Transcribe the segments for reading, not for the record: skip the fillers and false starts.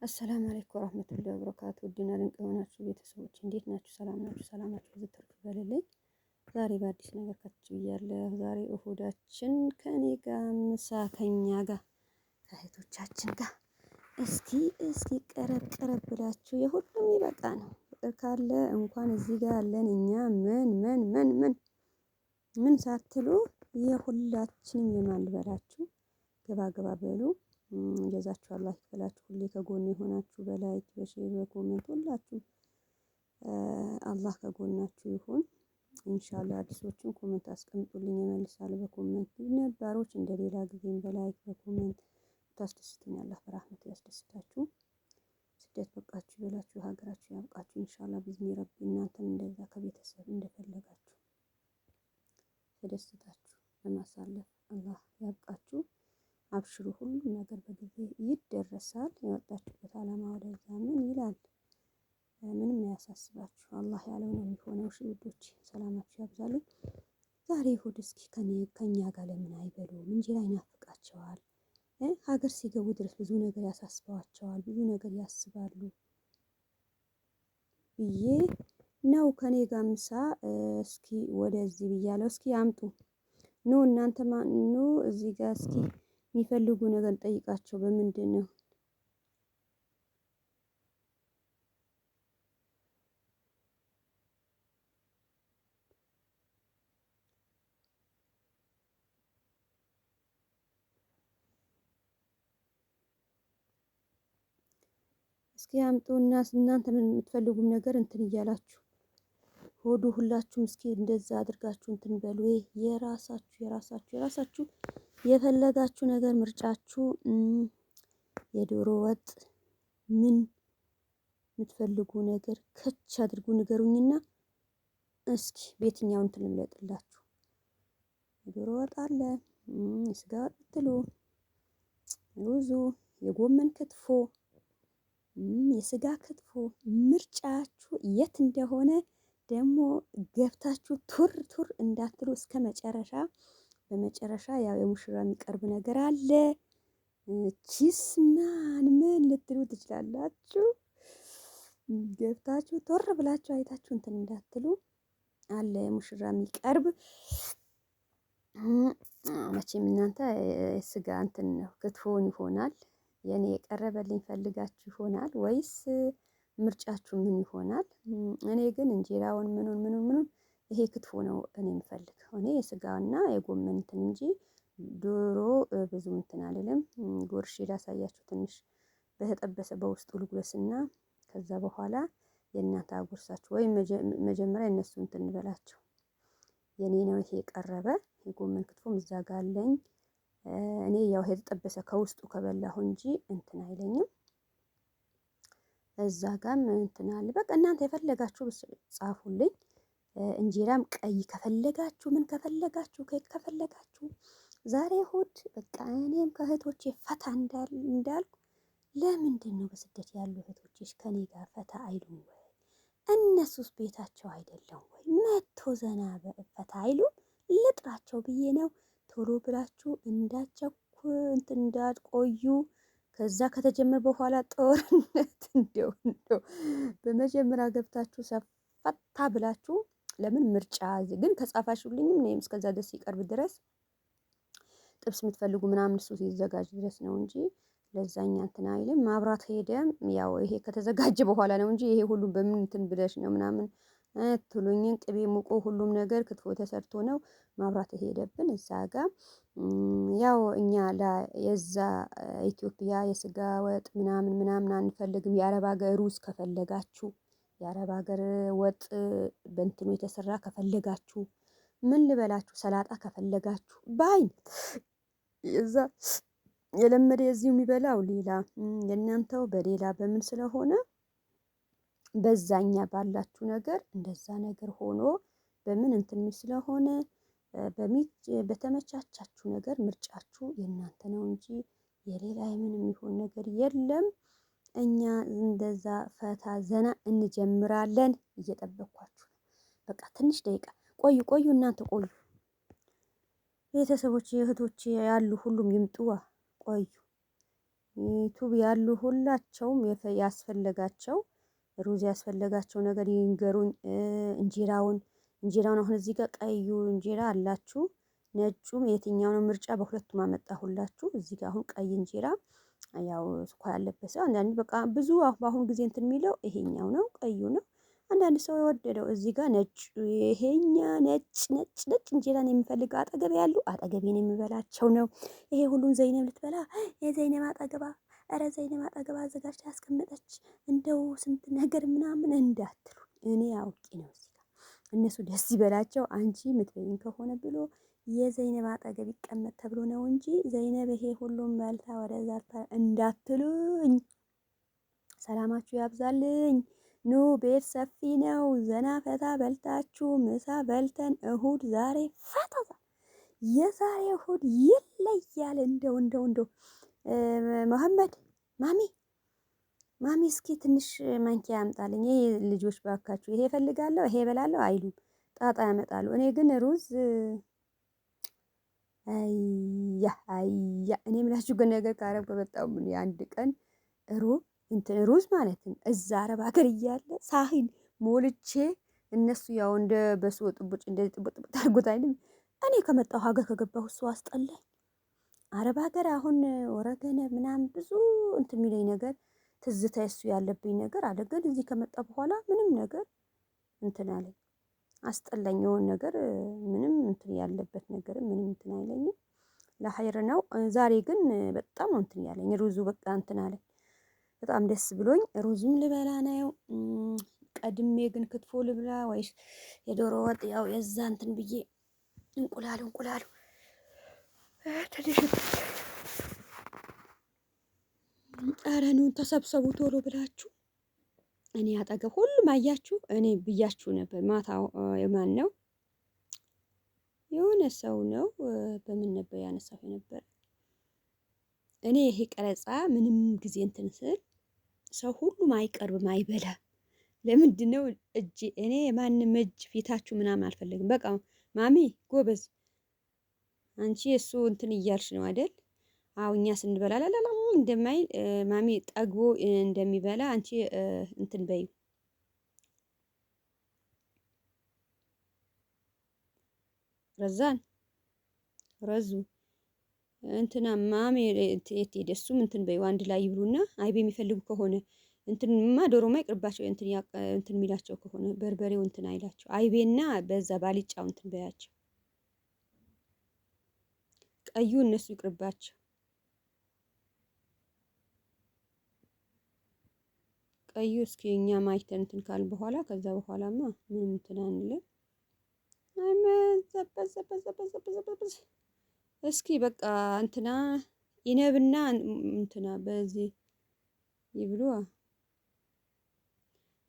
አሰላሙ አለይኩም ወራህመቱላሂ ወበረካቱ። ውድና ድንቅ የሆናችሁ ቤተሰቦች እንዴት ናችሁ? ሰላም ናችሁ? ሰላማችሁ ብዙ ትርፍ ይበልልኝ። ዛሬ በአዲስ ነገር ከች ብያለሁ። ዛሬ እሁዳችን ከእኔ ጋር ምሳ ከኛ ጋር ከእህቶቻችን ጋር እስኪ ቀረብ ብላችሁ የሁሉም ይበቃ ነው። ፍቅር ካለ እንኳን እዚህ ጋር ያለን እኛ ምን ሳትሉ የሁላችንም የማልበላችሁ ገባ ገባ በሉ። ጀዛችሁ አላህ ይክፈላችሁ። ሁሌ ከጎን የሆናችሁ በላይክ በሼር በኮሜንት ሁላችሁም አላህ ከጎናችሁ ይሁን። ኢንሻአላህ አዲሶችን ኮሜንት አስቀምጡልኝ እመልሳለሁ በኮሜንት። ነባሮች እንደሌላ ጊዜም በላይክ በኮሜንት ታስደስቱኝ። አላህ በራህመቱ ያስደስታችሁ። ስደት በቃችሁ ይበላችሁ፣ ሀገራችሁ ያብቃችሁ። ኢንሻአላህ ቢዝኒ ረቢ እናንተም እንደዛ ከቤተሰብ እንደፈለጋችሁ ተደስታችሁ ለማሳለፍ አላህ ያብቃችሁ። አብሽሩ፣ ሁሉም ነገር በጊዜ ይደረሳል። የወጣችሁበት ዓላማ ወደዛ ምን ይላል? ምንም አያሳስባችሁ። አላህ ያለው ነው የሚሆነው። እሺ ውዶች ሰላማችሁ ያብዛልኝ። ዛሬ እሁድ እስኪ ከኛ ጋር ለምን አይበሉም? እንጀራ ይናፍቃቸዋል። ሀገር ሲገቡ ድረስ ብዙ ነገር ያሳስባቸዋል፣ ብዙ ነገር ያስባሉ ብዬ ነው ከኔ ጋር ምሳ እስኪ ወደዚህ ብያለሁ። እስኪ አምጡ ኑ እናንተ ኑ እዚህ ጋር እስኪ የሚፈልጉ ነገር ጠይቃቸው። በምንድን ነው እስኪ አምጡና እናንተ ምን የምትፈልጉም ነገር እንትን እያላችሁ ሆዱ ሁላችሁም እስኪ እንደዛ አድርጋችሁ እንትን በሉ። የራሳችሁ የፈለጋችሁ ነገር ምርጫችሁ። የዶሮ ወጥ ምን የምትፈልጉ ነገር ከች አድርጉ ንገሩኝና እስኪ በየትኛው እንትን ልምለጥላችሁ። የዶሮ ወጥ አለ፣ የስጋ ወጥ ብትሉ፣ ሩዙ፣ የጎመን ክትፎ፣ የስጋ ክትፎ ምርጫችሁ የት እንደሆነ ደግሞ ገብታችሁ ቱር እንዳትሉ እስከ መጨረሻ። በመጨረሻ ያው የሙሽራ የሚቀርብ ነገር አለ። ቺስ ምን ልትሉ ትችላላችሁ። ገብታችሁ ቶር ብላችሁ አይታችሁ እንትን እንዳትሉ አለ የሙሽራ የሚቀርብ። መቼም እናንተ ስጋ እንትን ነው ክትፎን ይሆናል የኔ የቀረበልኝ ፈልጋችሁ ይሆናል ወይስ ምርጫችሁ ምን ይሆናል? እኔ ግን እንጀራውን ምኑን ይሄ ክትፎ ነው እኔ የምፈልገው። እኔ የስጋና የጎመን እንትን እንጂ ዶሮ ብዙ እንትን አልልም። ጎርሼ ላሳያችሁ ትንሽ በተጠበሰ በውስጡ ልጉረስና ከዛ በኋላ የእናንተ አጉርሳችሁ ወይም መጀመሪያ እነሱ እንትን እንበላቸው። የኔ ነው ይሄ የቀረበ። የጎመን ክትፎም እዛ ጋር አለኝ። እኔ ያው የተጠበሰ ከውስጡ ከበላሁ እንጂ እንትን አይለኝም። እዛ ጋርም እንትን አለ። በቃ እናንተ የፈለጋችሁ ጻፉልኝ። እንጀራም ቀይ ከፈለጋችሁ ምን ከፈለጋችሁ ኬክ ከፈለጋችሁ ዛሬ እሁድ በቃ እኔም ከእህቶቼ ፈታ እንዳልኩ። ለምንድን ነው በስደት ያሉ እህቶቼሽ ከኔ ጋር ፈታ አይሉም ወይ? እነሱስ ቤታቸው አይደለም ወይ? መቶ ዘና ፈታ አይሉም? ልጥራቸው ብዬ ነው። ቶሎ ብላችሁ እንትን እንዳትቆዩ። ከዛ ከተጀመረ በኋላ ጦርነት እንደው በመጀመሪያ ገብታችሁ ሰፈታ ብላችሁ ለምን ምርጫ ግን ከጻፋችሁልኝም እኔም እስከዛ ደስ ይቀርብ ድረስ ጥብስ የምትፈልጉ ምናምን እሱ ሲዘጋጅ ድረስ ነው እንጂ ለዛኛ እንትን አይልም። ማብራት ሄደም ያው ይሄ ከተዘጋጀ በኋላ ነው እንጂ ይሄ ሁሉም በምን እንትን ብለሽ ነው ምናምን ትሉኝን ቅቤ ሙቆ ሁሉም ነገር ክትፎ ተሰርቶ ነው ማብራት ሄደብን እዛ ጋር። ያው እኛ የዛ ኢትዮጵያ የስጋ ወጥ ምናምን አንፈልግም። የአረብ ሀገር ሩዝ ከፈለጋችሁ የአረብ ሀገር ወጥ በእንትኑ የተሰራ ከፈለጋችሁ ምን ልበላችሁ ሰላጣ ከፈለጋችሁ በአይነት የዛ የለመደ የዚሁ የሚበላው ሌላ የእናንተው በሌላ በምን ስለሆነ በዛኛ ባላችሁ ነገር እንደዛ ነገር ሆኖ በምን እንትን ስለሆነ በተመቻቻችሁ ነገር ምርጫችሁ የእናንተ ነው እንጂ የሌላ የምንም ይሁን ነገር የለም። እኛ እንደዛ ፈታ ዘና እንጀምራለን። እየጠበኳችሁ ነው። በቃ ትንሽ ደቂቃ ቆዩ እናንተ ቆዩ። ቤተሰቦች እህቶች ያሉ ሁሉም ይምጡዋ። ቆዩ ዩቱብ ያሉ ሁላቸውም ያስፈለጋቸው ሩዝ ያስፈለጋቸው ነገር ይንገሩኝ። እንጀራውን አሁን እዚህ ጋር ቀዩ እንጀራ አላችሁ፣ ነጩም የትኛው ነው ምርጫ? በሁለቱም አመጣሁላችሁ። እዚህ ጋር አሁን ቀይ እንጀራ ያው ስኳር ያለበት ሰው አንዳንድ በቃ ብዙ በአሁኑ ጊዜ እንትን የሚለው ይሄኛው ነው፣ ቀዩ ነው። አንዳንድ ሰው የወደደው እዚህ ጋር ነጭ ይሄኛ ነጭ እንጀራን የሚፈልግ አጠገብ ያሉ አጠገቤን የሚበላቸው ነው። ይሄ ሁሉም ዘይነብ ልትበላ የዘይነብ አጠገባ ኧረ ዘይነብ አጠገባ አዘጋጅታ ያስቀመጠች እንደው ስንት ነገር ምናምን እንዳትሉ፣ እኔ አውቄ ነው እዚህ ጋር እነሱ ደስ ይበላቸው አንቺ ምትበይኝ ከሆነ ብሎ የዘይነብ አጠገብ ይቀመጥ ተብሎ ነው እንጂ ዘይነብ ይሄ ሁሉም በልታ ወደዛ እንዳትሉኝ። ሰላማችሁ ያብዛልኝ። ኑ ቤት ሰፊ ነው። ዘና ፈታ በልታችሁ ምሳ በልተን እሁድ ዛሬ ፈታ የዛሬ እሁድ ይለያል። እንደው መሐመድ ማሚ እስኪ ትንሽ ማንኪያ ያምጣልኝ። ይሄ ልጆች ባካችሁ ይሄ እፈልጋለሁ ይሄ እበላለሁ አይሉም፣ ጣጣ ያመጣሉ። እኔ ግን ሩዝ አያ እኔ ምላችሁ ግን ነገር ካረብ ከመጣሁ የአንድ ቀን ሩዝ ማለት ነው። እዛ አረብ ሀገር እያለ ሳህን ሞልቼ እነሱ ያው እንደ በሱ ጥቡጭ እንደዚህ ጥቡጥ አድርጎት አይደል? እኔ ከመጣሁ ሀገር ከገባሁ እሱ አስጠላኝ። አረብ ሀገር አሁን ወረገነ ምናምን ብዙ እንትን የሚለኝ ነገር ትዝታ እሱ ያለብኝ ነገር አለ። ግን እዚህ ከመጣ በኋላ ምንም ነገር እንትን አለኝ፣ አስጠላኝ። የሆነ ነገር ምንም እንትን ያለበት ነገር ምንም እንትን አይለኝም። ለሀይር ነው። ዛሬ ግን በጣም ነው እንትን ያለኝ ሩዙ በቃ እንትን አለኝ። በጣም ደስ ብሎኝ ሩዝም ልበላ ነው። ቀድሜ ግን ክትፎ ልብላ ወይስ የዶሮ ወጥ? ያው የዛ እንትን ብዬ እንቁላሉ ትንሽ ኧረ ኑ ተሰብሰቡ ቶሎ ብላችሁ። እኔ አጠገብ ሁሉም አያችሁ። እኔ ብያችሁ ነበር ማታ የማን ነው የሆነ ሰው ነው በምን ነበር ያነሳው ነበር። እኔ ይሄ ቀረጻ ምንም ጊዜ እንትን ስል ሰው ሁሉም አይቀርብም አይበላ። ለምንድነው እኔ የማንም እጅ ፊታችሁ ምናምን አልፈልግም። በቃ ማሚ ጎበዝ አንቺ እሱ እንትን እያልሽ ነው አይደል? አዎ እኛ ስንበላ ላላላ እንደማይል ማሚ ጠግቦ እንደሚበላ አንቺ እንትን በይ። ረዙ እንትና ማሚ የት ሄደ? እሱም እንትን በይው አንድ ላይ ይብሉና አይቤ የሚፈልጉ ከሆነ እንትንማ ዶሮማ ይቅርባቸው። እንትን የሚላቸው ከሆነ በርበሬው እንትን አይላቸው። አይቤና በዛ ባሊጫው እንትን በያቸው። ቀዩ እነሱ ይቅርባቸው። ቀዩ እስኪ እኛ ማይተን እንትን ካል በኋላ ከዛ በኋላማ ምንም እንትን አንልም። እስኪ በቃ እንትና ይነብና እንትና በዚህ ይብሉ።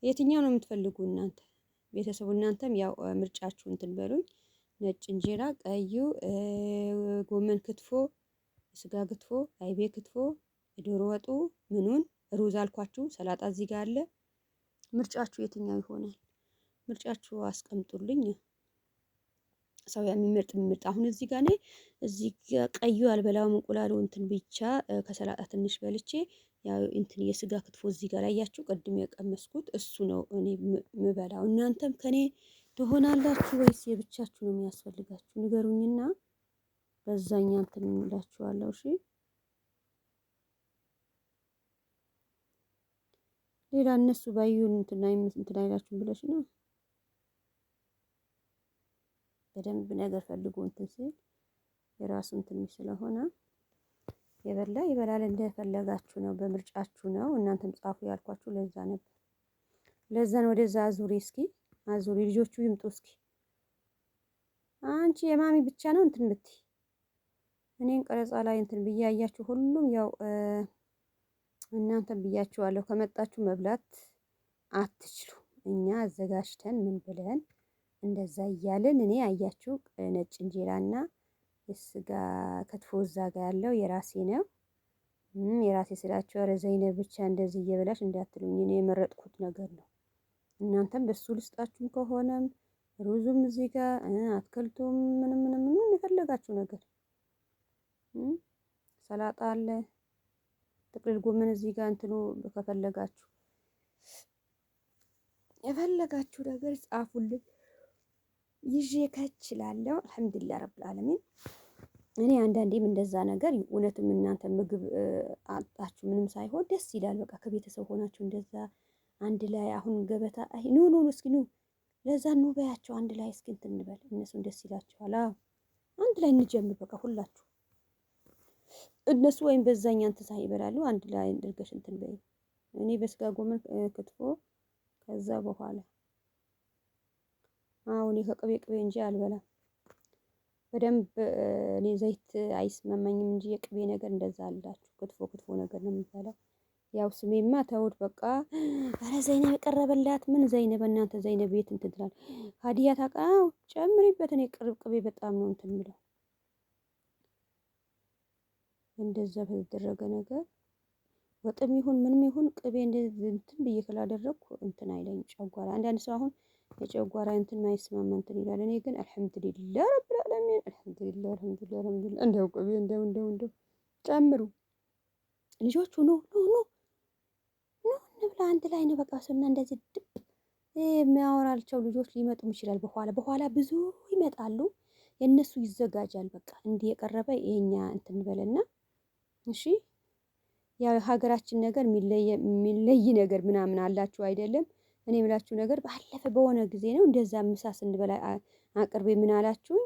የትኛው ነው የምትፈልጉ እናንተ ቤተሰቡ? እናንተም ያው ምርጫችሁ እንትን በሉኝ። ነጭ እንጀራ፣ ቀዩ፣ ጎመን ክትፎ፣ ስጋ ክትፎ፣ አይቤ ክትፎ፣ ዶሮ ወጡ ምኑን ሩዝ አልኳችሁ። ሰላጣ እዚህ ጋር አለ። ምርጫችሁ የትኛው ይሆናል? ምርጫችሁ አስቀምጡልኝ። ሰው የሚመርጥ አሁን እዚህ ጋር ነኝ። እዚህ ጋር ቀዩ አልበላውም። እንቁላሉ እንትን ብቻ ከሰላጣ ትንሽ በልቼ ያው እንትን የስጋ ክትፎ እዚህ ጋር ያያችሁ ቅድም የቀመስኩት እሱ ነው እኔ ምበላው። እናንተም ከኔ ትሆናላችሁ ወይስ የብቻችሁ ነው የሚያስፈልጋችሁ? ንገሩኝና በዛኛ እንትን እላችኋለሁ። እሺ ሌላ እነሱ ባዩን እንትን አይላችሁም ብለሽ ነው በደንብ ነገር ፈልጉ እንትን ሲል የራሱ እንትን ስለሆነ የበላ ይበላል። እንደፈለጋችሁ ነው፣ በምርጫችሁ ነው። እናንተም ጻፉ ያልኳችሁ ለዛ ነበር። ለዛን ወደዛ አዙሪ፣ እስኪ አዙሪ፣ ልጆቹ ይምጡ እስኪ። አንቺ የማሚ ብቻ ነው እንትን ብትይ እኔን ቀረጻ ላይ እንትን ብያያችሁ ሁሉም ያው እናንተም ብያችኋለሁ። ከመጣችሁ መብላት አትችሉ። እኛ አዘጋጅተን ምን ብለን እንደዛ እያልን እኔ አያችሁ ነጭ እንጀራና የስጋ ክትፎ እዛ ጋር ያለው የራሴ ነው። የራሴ ስላችሁ ኧረ ዘይነብ ብቻ እንደዚህ እየበላሽ እንዳትሉኝ፣ እኔ የመረጥኩት ነገር ነው። እናንተም በሱ ልስጣችሁም ከሆነም ሩዙም እዚህ ጋር አትክልቱም ምንም የፈለጋችሁ ነገር ሰላጣ አለ። ጥቅልል ጎመን እዚህ ጋር እንትኑ ከፈለጋችሁ የፈለጋችሁ ነገር ጻፉልኝ ይዤ ከችላለሁ። አልሐምዱሊላህ ረብል ዓለሚን። እኔ አንዳንዴም እንደዛ ነገር እውነትም እናንተ ምግብ አጣችሁ ምንም ሳይሆን ደስ ይላል። በቃ ከቤተሰብ ሆናችሁ እንደዛ አንድ ላይ አሁን ገበታ ኑ ኑ ኑ እስኪ ኑ ለዛ ኑ በያቸው አንድ ላይ እስኪ እንትን እንበል። እነሱም ደስ ይላቸዋል። አዎ አንድ ላይ እንጀምር በቃ ሁላችሁ። እነሱ ወይም በዛኛ እንትን ሳይ ይበላሉ። አንድ ላይ እንድርገሽ እንትን በይ። እኔ በስጋ ጎመን ክትፎ ከዛ በኋላ አሁን ከቅቤ ቅቤ እንጂ አልበላም በደንብ። እኔ ዘይት አይስመመኝም እንጂ የቅቤ ነገር እንደዛ አላችሁ። ክትፎ ክትፎ ነገር ነው የሚባለው። ያው ስሜማ ተውት በቃ። ኧረ ዘይነብ የቀረበላት ምን ዘይነብ እናንተ ዘይነብ ቤት እንትን ትላል። ሀዲያ ታውቃው ጨምሪበት። እኔ ቅርብ ቅቤ በጣም ነው እንትን የምለው። እንደዛ በተደረገ ነገር ወጥም ይሁን ምንም ይሁን ቅቤ እንደዚህ እንትን ብዬ ካላደረኩ እንትን አይለኝ ጨጓራ። አንዳንድ ሰው አሁን የጨጓራ እንትን ማይስማማ እንትን ይላል። እኔ ግን አልሐምዱሊላህ ረብል ዓለሚን አልሐምዱሊላህ አልሐምዱሊላህ አልሐምዱሊላህ። እንደው ቅቤ እንደው ጨምሩ ልጆቹ ኑ ኑ ኑ ኑ እንብላ አንድ ላይ ነው በቃ። ስና እንደዚህ የሚያወራቸው ልጆች ሊመጡም ይችላል። በኋላ ብዙ ይመጣሉ። የእነሱ ይዘጋጃል በቃ እንዲህ የቀረበ የኛ እንትን በለና እሺ። ያው ሀገራችን ነገር የሚለይ ነገር ምናምን አላችሁ አይደለም። እኔ የምላችሁ ነገር ባለፈ በሆነ ጊዜ ነው እንደዛ ምሳ ስንበላ አቅርቤ ምን አላችሁኝ?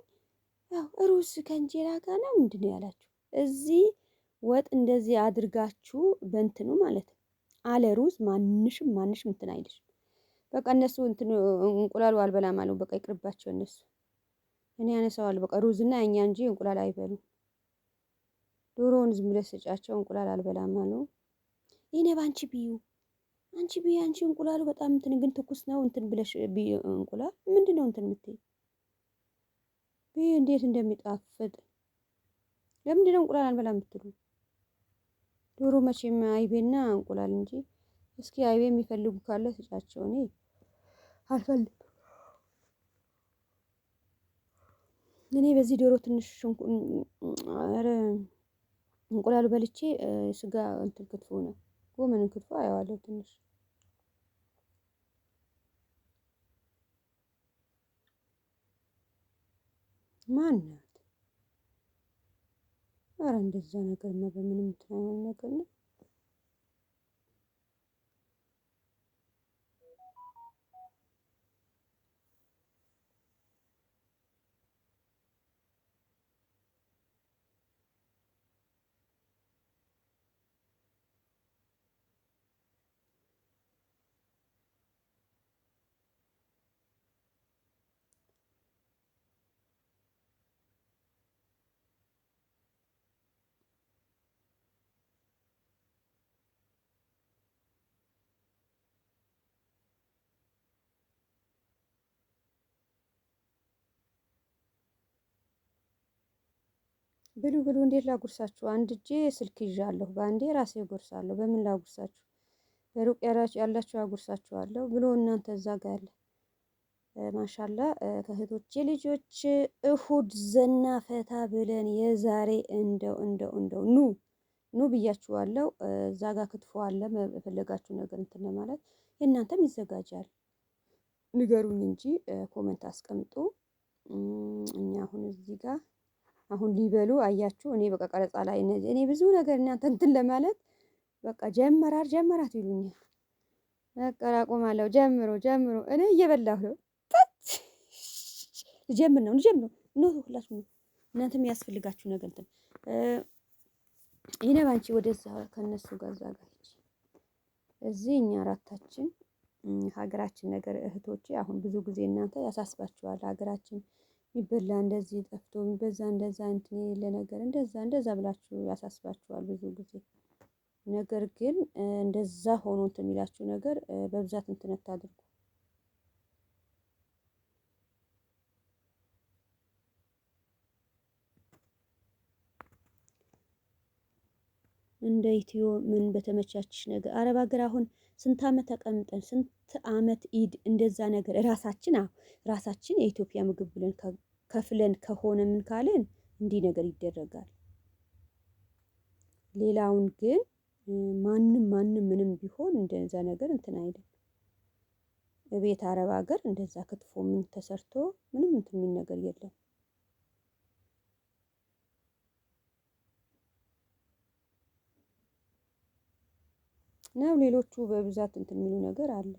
ያው ሩዝ ከእንጀራ ጋር ነው ምንድን ነው ያላችሁ? እዚህ ወጥ እንደዚህ አድርጋችሁ በእንትኑ ማለት ነው አለ ሩዝ ማንሽም እንትን አይልሽ። በቃ እነሱ እንትን እንቁላሉ አልበላም አሉ። በቃ ይቅርባቸው እነሱ። እኔ ያነሳዋለሁ በቃ ሩዝና እኛ እንጂ እንቁላል አይበሉም። ዶሮውን ዝም ብለሽ ስጫቸው እንቁላል አልበላም አሉ። ይሄኔ ባንቺ ብዩ አንቺ ብዩ አንቺ እንቁላሉ በጣም እንትን ግን ትኩስ ነው እንትን ብለሽ ብዩ። እንቁላል ምንድነው እንትን የምትይ ብዩ እንዴት እንደሚጣፍጥ። ለምንድነው እንቁላል አልበላም የምትሉ? ዶሮ መቼም አይቤና እንቁላል እንጂ። እስኪ አይቤ የሚፈልጉ ካለ ስጫቸው። እኔ አልፈልግም። እኔ በዚህ ዶሮ ትንሽ ኧረ እንቁላሉ በልቼ ስጋ እንትን ክትፎ ነው ጎመን ክትፎ አየዋለሁ ትንሽ። ማናት? ኧረ እንደዛ ነገር ነው በምንም እንትን ነገር ነው። ብሉ ብሉ። እንዴት ላጉርሳችሁ? አንድ እጄ ስልክ ይዣለሁ፣ በአንዴ ራሴ ጎርሳለሁ። በምን ላጉርሳችሁ? በሩቅ ያላችሁ ያጉርሳችኋለሁ ብሎ እናንተ እዛ ጋር ያለ ማሻላ ከእህቶቼ ልጆች እሁድ ዘና ፈታ ብለን የዛሬ እንደው ኑ ብያችኋለሁ። እዛ ጋር ክትፎ አለ በፈለጋችሁ ነገር እንትን ማለት የእናንተም ይዘጋጃል። ንገሩኝ እንጂ ኮመንት አስቀምጡ። እኛ አሁን እዚህ ጋር አሁን ሊበሉ አያችሁ። እኔ በቃ ቀረጻ ላይ እኔ ብዙ ነገር እናንተ እንትን ለማለት በቃ ጀመራት ይሉኛል። በቃ አቆማለሁ። ጀምሮ እኔ እየበላሁ ነው። ልጀምር ነው ኖ ሁላችሁ እናንተም ያስፈልጋችሁ ነገር እንትን ይሄ ባንቺ ወደዛ ከነሱ ጋር እዛ ጋር እዚህ እኛ አራታችን ሀገራችን ነገር እህቶቼ አሁን ብዙ ጊዜ እናንተ ያሳስባችኋል። ሀገራችን የሚበላ እንደዚህ ጠፍቶ የሚበዛ እንደዛ እንትን የሌለ ነገር እንደዛ ብላችሁ ያሳስባችኋል ብዙ ጊዜ። ነገር ግን እንደዛ ሆኖ እንትን የሚላችሁ ነገር በብዛት እንትን አታድርጉ። እንደ ኢትዮ ምን በተመቻችሽ ነገር አረብ ሀገር አሁን ስንት አመት ተቀምጠን ስንት አመት ኢድ እንደዛ ነገር ራሳችን የኢትዮጵያ ምግብ ብለን ከፍለን ከሆነ ምን ካለን እንዲህ ነገር ይደረጋል። ሌላውን ግን ማንም ማንም ምንም ቢሆን እንደዛ ነገር እንትን አይልም። ቤት አረብ ሀገር እንደዛ ክትፎ ምን ተሰርቶ ምንም እንትን የሚል ነገር የለም። ነው ሌሎቹ በብዛት እንትን የሚሉ ነገር አለ።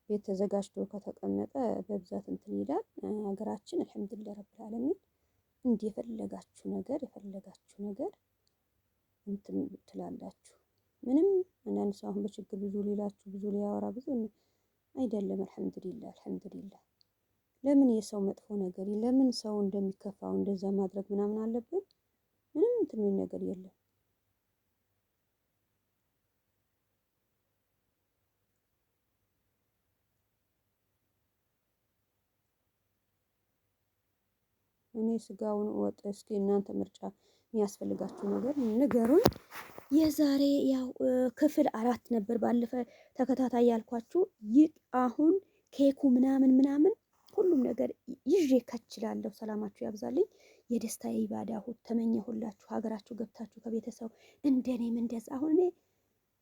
ቤት ተዘጋጅቶ ከተቀመጠ በብዛት እንትን ይላል። ሀገራችን አልሐምዱሊላህ ረብል ዓለሚን እንዲህ የፈለጋችሁ ነገር እንትን ትላላችሁ። ምንም አንዳንድ ሰው አሁን በችግር ብዙ ሊላችሁ ብዙ ሊያወራ ብዙ አይደለም። አልሐምዱሊላህ አልሐምዱሊላህ። ለምን የሰው መጥፎ ነገር ለምን ሰው እንደሚከፋው እንደዛ ማድረግ ምናምን አለብን? ምንም እንትን የሚል ነገር የለም። እኔ ስጋውን ወጥ እስኪ እናንተ ምርጫ የሚያስፈልጋችሁ ነገር ንገሩን። የዛሬ ያው ክፍል 4 ነበር ባለፈ ተከታታይ ያልኳችሁ። ይህ አሁን ኬኩ ምናምን ሁሉም ነገር ይዤ ከችላለሁ። ሰላማችሁ ያብዛልኝ። የደስታ የኢባዳ እሁድ ተመኘሁላችሁ። ሀገራችሁ ገብታችሁ ከቤተሰብ እንደኔም እንደዛ አሁን እኔ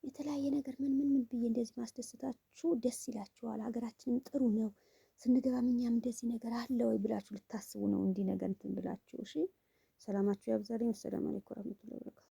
የተለያየ ነገር ምን ብዬ እንደዚህ ማስደስታችሁ ደስ ይላችኋል። ሀገራችንም ጥሩ ነው። ስንገባም እኛም እንደዚህ ነገር አለ ወይ ብላችሁ ልታስቡ ነው። እንዲህ ነገር እንትን ብላችሁ እሺ። ሰላማችሁ ያብዛልኝ። ወሰላም አለይኩም ወራህመቱላሂ ወበረካቱ።